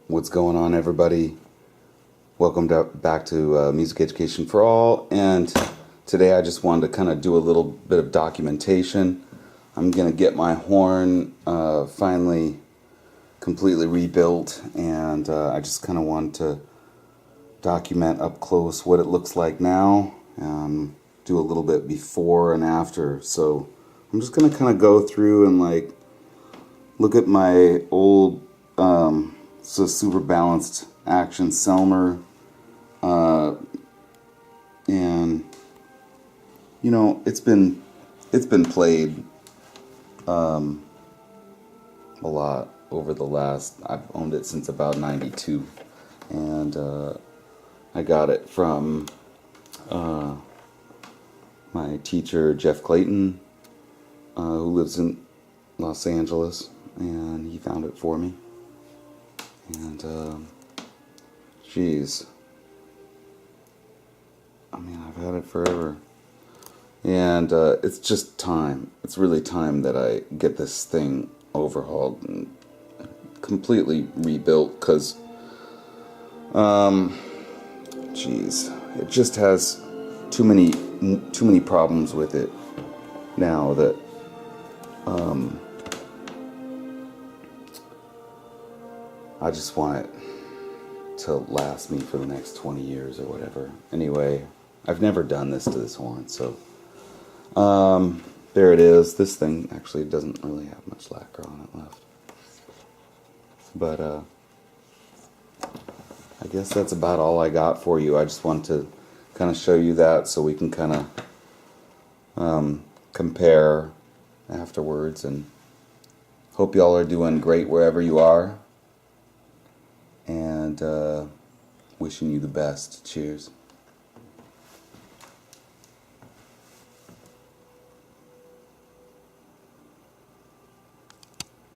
What's going on, everybody? Welcome back to Music Education for All, and today I just wanted to kind of do a little bit of documentation. I'm going to get my horn finally completely rebuilt, and I just kind of want to document up close what it looks like now, do a little bit before and after. So I'm just going to kind of go through and like look at my old so super balanced action Selmer, and you know it's been played a lot over the last. I've owned it since about '92, and I got it from my teacher Jeff Clayton, who lives in Los Angeles, and he found it for me. And geez, I mean, I've had it forever, and it's just time. It's really time that I get this thing overhauled and completely rebuilt, because geez, it just has too many problems with it now that I just want it to last me for the next 20 years or whatever. Anyway, I've never done this to this horn, so there it is. This thing actually doesn't really have much lacquer on it left, but I guess that's about all I got for you. I just want to kind of show you that so we can kind of compare afterwards, and hope y'all are doing great wherever you are, and wishing you the best. Cheers.